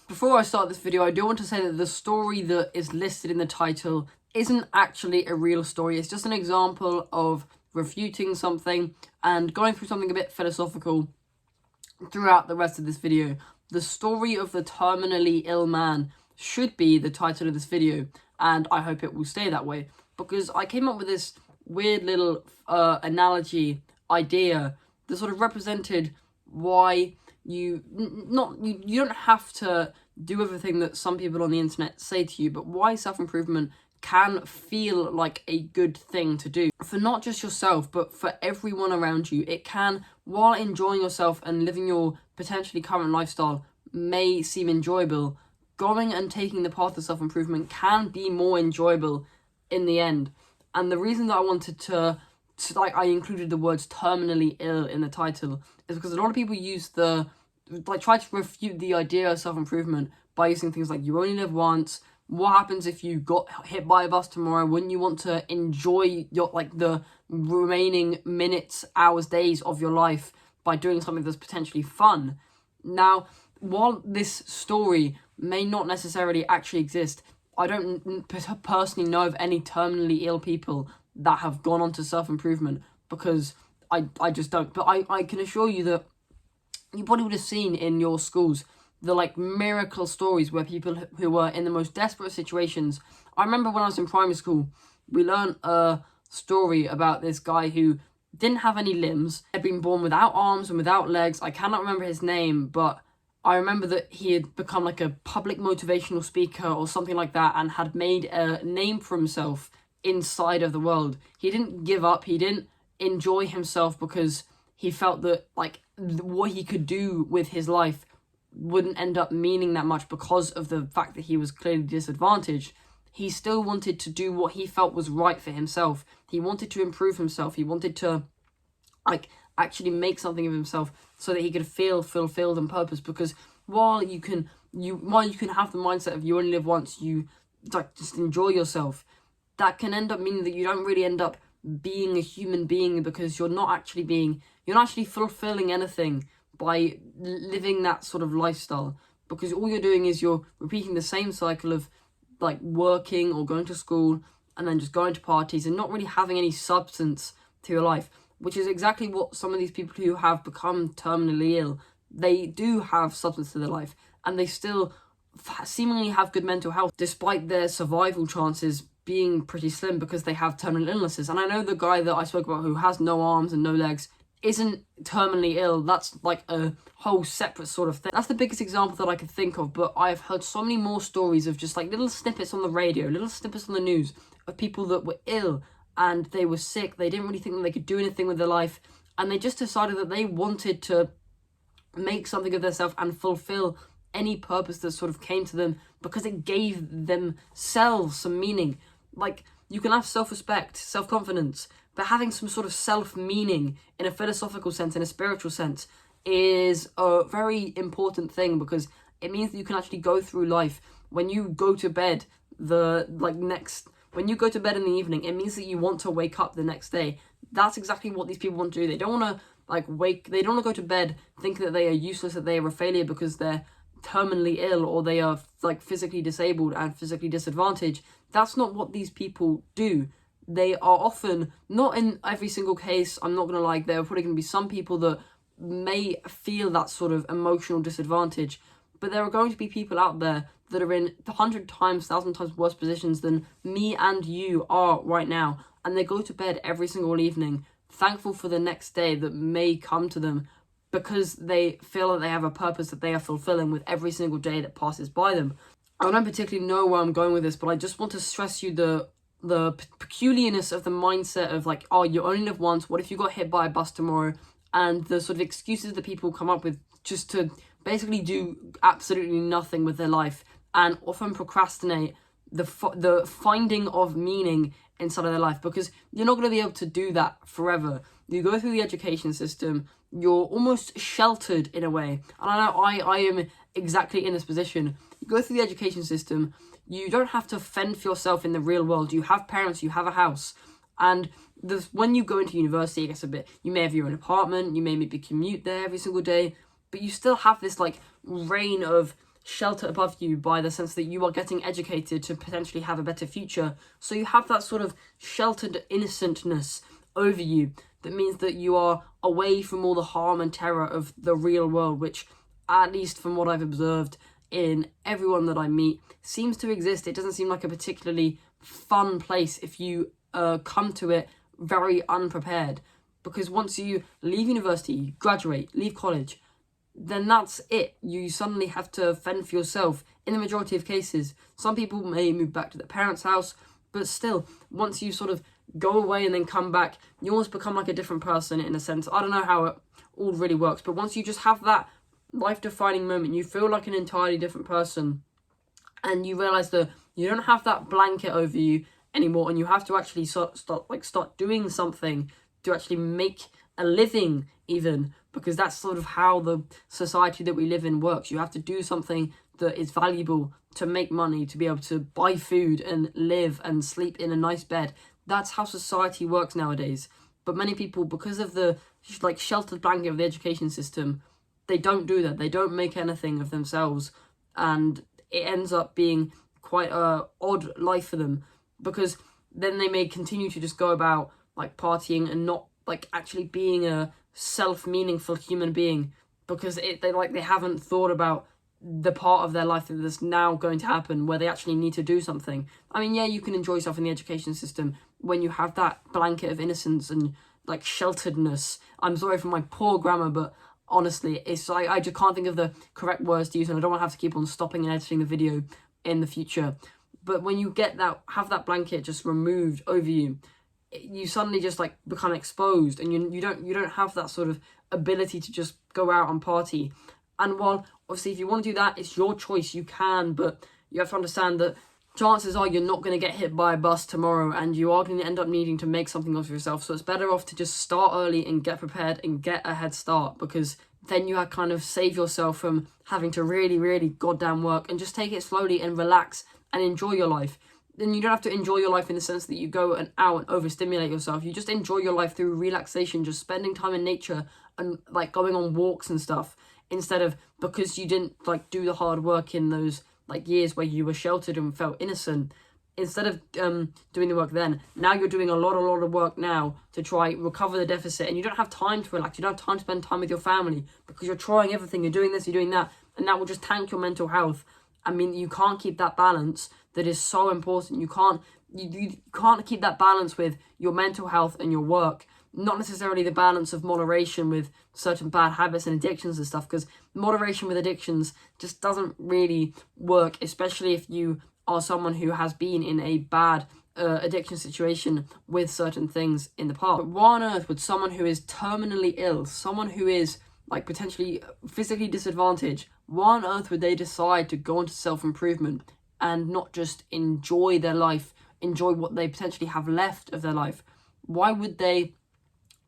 Before I start this video, I do want to say that the story that is listed in the title isn't actually a real story. It's just an example of refuting something and going through something a bit philosophical throughout the rest of this video. The story of the terminally ill man should be the title of this video, and I hope it will stay that way, because I came up with this weird little analogy idea that sort of represented why you don't have to do everything that some people on the internet say to you, but why self-improvement can feel like a good thing to do for not just yourself but for everyone around you. It can, while enjoying yourself and living your potentially current lifestyle may seem enjoyable, going and taking the path of self-improvement can be more enjoyable in the end. And the reason that I wanted to I included the words terminally ill in the title is because a lot of people try to refute the idea of self-improvement by using things like you only live once. What happens if you got hit by a bus tomorrow? Wouldn't you want to enjoy the remaining minutes, hours, days of your life by doing something that's potentially fun? Now, while this story may not necessarily actually exist, I don't personally know of any terminally ill people that have gone on to self-improvement, because I just don't. But I can assure you that you probably would have seen in your schools the miracle stories where people who were in the most desperate situations. I remember when I was in primary school, we learned a story about this guy who didn't have any limbs, had been born without arms and without legs. I cannot remember his name, but I remember that he had become like a public motivational speaker or something like that and had made a name for himself inside of the world. He didn't give up. He didn't enjoy himself because he felt that what he could do with his life wouldn't end up meaning that much because of the fact that he was clearly disadvantaged. He still wanted to do what he felt was right for himself. He wanted to improve himself. He wanted to actually make something of himself so that he could feel fulfilled and purpose. Because while you can have the mindset of you only live once, you just enjoy yourself, that can end up meaning that you don't really end up being a human being, because you're not actually fulfilling anything by living that sort of lifestyle, because all you're doing is you're repeating the same cycle of working or going to school and then just going to parties and not really having any substance to your life, which is exactly what some of these people who have become terminally ill, they do have substance to their life and they still seemingly have good mental health despite their survival chances being pretty slim because they have terminal illnesses. And I know the guy that I spoke about who has no arms and no legs isn't terminally ill. That's a whole separate sort of thing. That's the biggest example that I could think of, but I've heard so many more stories of just little snippets on the radio, little snippets on the news of people that were ill and they were sick. They didn't really think that they could do anything with their life, and they just decided that they wanted to make something of themselves and fulfill any purpose that sort of came to them because it gave themselves some meaning. You can have self-respect, self-confidence, but having some sort of self-meaning in a philosophical sense, in a spiritual sense, is a very important thing, because it means that you can actually go through life. When you go to bed when you go to bed in the evening, it means that you want to wake up the next day. That's exactly what these people want to do. They don't want to they don't want to go to bed thinking that they are useless, that they are a failure because they're terminally ill or they are physically disabled and physically disadvantaged. That's not what these people do. They are often, not in every single case, I'm not gonna lie, there are probably gonna be some people that may feel that sort of emotional disadvantage, but there are going to be people out there that are in 100 times, 1,000 times worse positions than me and you are right now, and they go to bed every single evening thankful for the next day that may come to them, because they feel that they have a purpose that they are fulfilling with every single day that passes by them. I don't particularly know where I'm going with this, but I just want to stress you the peculiarness of the mindset of oh, you only live once, what if you got hit by a bus tomorrow, and the sort of excuses that people come up with just to basically do absolutely nothing with their life and often procrastinate the finding of meaning inside of their life, because you're not going to be able to do that forever. You go through the education system, you're almost sheltered in a way, and I know I am exactly in this position. You go through the education system, you don't have to fend for yourself in the real world. You have parents, you have a house, and when you go into university, it gets a bit, you may have your own apartment, you may maybe commute there every single day, but you still have this reign of shelter above you by the sense that you are getting educated to potentially have a better future. So you have that sort of sheltered innocentness over you that means that you are away from all the harm and terror of the real world, which, at least from what I've observed in everyone that I meet, seems to exist. It doesn't seem like a particularly fun place if you come to it very unprepared, because once you leave university, you graduate, leave college, then that's it. You suddenly have to fend for yourself in the majority of cases. Some people may move back to their parents' house, but still, once you sort of go away and then come back, you almost become like a different person in a sense. I don't know how it all really works, but once you just have that life-defining moment, you feel like an entirely different person, and you realize that you don't have that blanket over you anymore, and you have to actually start doing something to actually make a living, even, because that's sort of how the society that we live in works. You have to do something that is valuable to make money, to be able to buy food and live and sleep in a nice bed. That's how society works nowadays. But many people, because of the sheltered blanket of the education system, they don't do that. They don't make anything of themselves, and it ends up being quite a odd life for them, because then they may continue to just go about partying and not actually being a self-meaningful human being, because they haven't thought about the part of their life that is now going to happen where they actually need to do something. I mean, yeah, you can enjoy yourself in the education system when you have that blanket of innocence and shelteredness. I'm sorry for my poor grammar, but honestly, it's I just can't think of the correct words to use, and I don't want to have to keep on stopping and editing the video in the future. But when you have that blanket just removed over you, you suddenly just become exposed, and you don't have that sort of ability to just go out and party. And while obviously if you want to do that, it's your choice, you can, but you have to understand that chances are you're not going to get hit by a bus tomorrow, and you are going to end up needing to make something of yourself. So it's better off to just start early and get prepared and get a head start, because then you kind of save yourself from having to really, really goddamn work, and just take it slowly and relax and enjoy your life. Then you don't have to enjoy your life in the sense that you go out and overstimulate yourself. You just enjoy your life through relaxation, just spending time in nature and going on walks and stuff, instead of, because you didn't do the hard work in those years where you were sheltered and felt innocent, instead of doing the work then, now you're doing a lot of work now to try recover the deficit, and you don't have time to relax, you don't have time to spend time with your family, because you're trying everything, you're doing this, you're doing that, and that will just tank your mental health. I mean, you can't keep that balance that is so important. You can't keep that balance with your mental health and your work, not necessarily the balance of moderation with certain bad habits and addictions and stuff, because moderation with addictions just doesn't really work, especially if you are someone who has been in a bad addiction situation with certain things in the past. But why on earth would someone who is terminally ill, someone who is potentially physically disadvantaged, why on earth would they decide to go into self-improvement and not just enjoy their life, enjoy what they potentially have left of their life? Why would they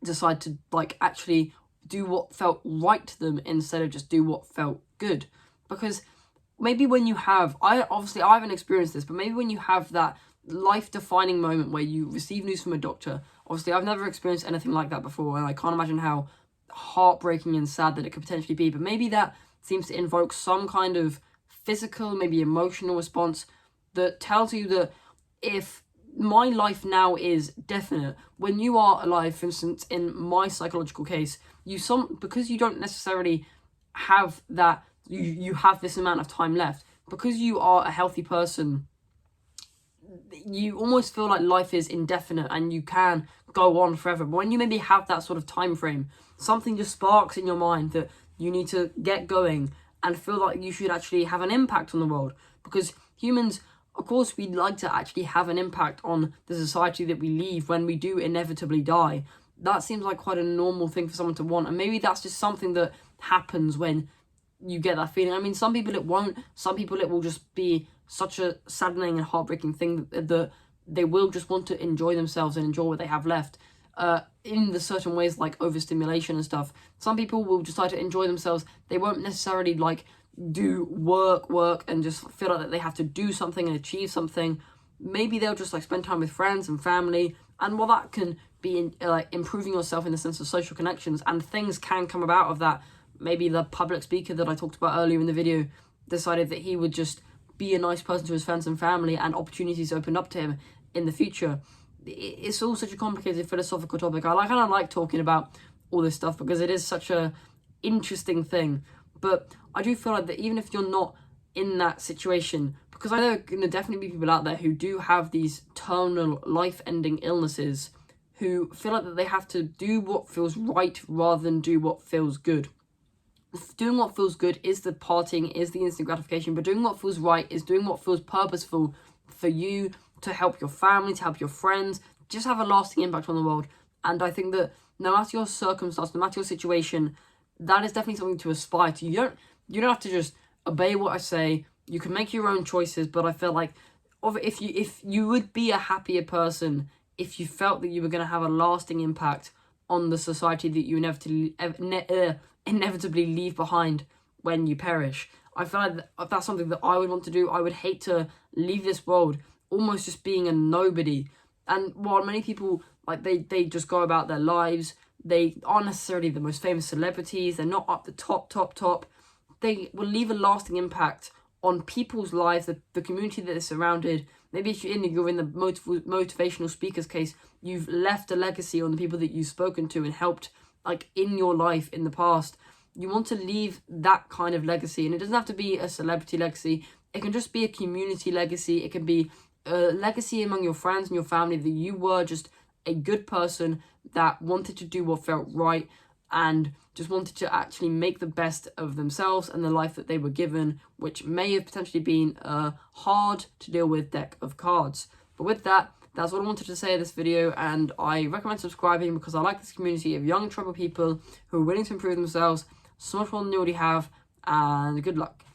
decide to actually do what felt right to them instead of just do what felt good? Because maybe when you have, I haven't experienced this, but maybe when you have that life-defining moment where you receive news from a doctor, obviously I've never experienced anything like that before, and I can't imagine how heartbreaking and sad that it could potentially be, but maybe that seems to invoke some kind of physical, maybe emotional response that tells you that if my life now is definite, when you are alive, for instance, in my psychological case, because you don't necessarily have that, you have this amount of time left, because you are a healthy person, you almost feel like life is indefinite and you can go on forever. But when you maybe have that sort of time frame, something just sparks in your mind that you need to get going and feel like you should actually have an impact on the world. Because humans, of course, we'd like to actually have an impact on the society that we leave when we do inevitably die. That seems like quite a normal thing for someone to want, and maybe that's just something that happens when you get that feeling. I mean, some people it won't, some people it will just be such a saddening and heartbreaking thing that they will just want to enjoy themselves and enjoy what they have left in the certain ways like overstimulation and stuff. Some people will decide to enjoy themselves. They won't necessarily do work and just feel like that they have to do something and achieve something. Maybe they'll just spend time with friends and family, and while that can be improving yourself in the sense of social connections, and things can come about of that. Maybe the public speaker that I talked about earlier in the video, decided that he would just be a nice person to his friends and family, and opportunities opened up to him in the future. It's all such a complicated philosophical topic. I kind of like talking about all this stuff because it is such a interesting thing. But I do feel like that even if you're not in that situation, because I know there are going to definitely be people out there who do have these terminal, life-ending illnesses, who feel like that they have to do what feels right rather than do what feels good. Doing what feels good is the partying, is the instant gratification, but doing what feels right is doing what feels purposeful for you, to help your family, to help your friends, just have a lasting impact on the world. And I think that no matter your circumstance, no matter your situation, that is definitely something to aspire to. You don't have to just obey what I say. You can make your own choices, but I feel like if you would be a happier person if you felt that you were going to have a lasting impact on the society that you inevitably leave behind when you perish. I feel like that's something that I would want to do. I would hate to leave this world almost just being a nobody. And while many people, like, they just go about their lives, they aren't necessarily the most famous celebrities, they're not up the top, they will leave a lasting impact on people's lives, the community that is surrounded. Maybe if you're in the motivational speaker's case, you've left a legacy on the people that you've spoken to and helped, like, in your life in the past. You want to leave that kind of legacy, and it doesn't have to be a celebrity legacy. It can just be a community legacy. It can be a legacy among your friends and your family that you were just a good person that wanted to do what felt right and just wanted to actually make the best of themselves and the life that they were given, which may have potentially been a hard to deal with deck of cards. But with that, that's what I wanted to say in this video, and I recommend subscribing because I like this community of young troubled people who are willing to improve themselves so much more than they already have, and good luck.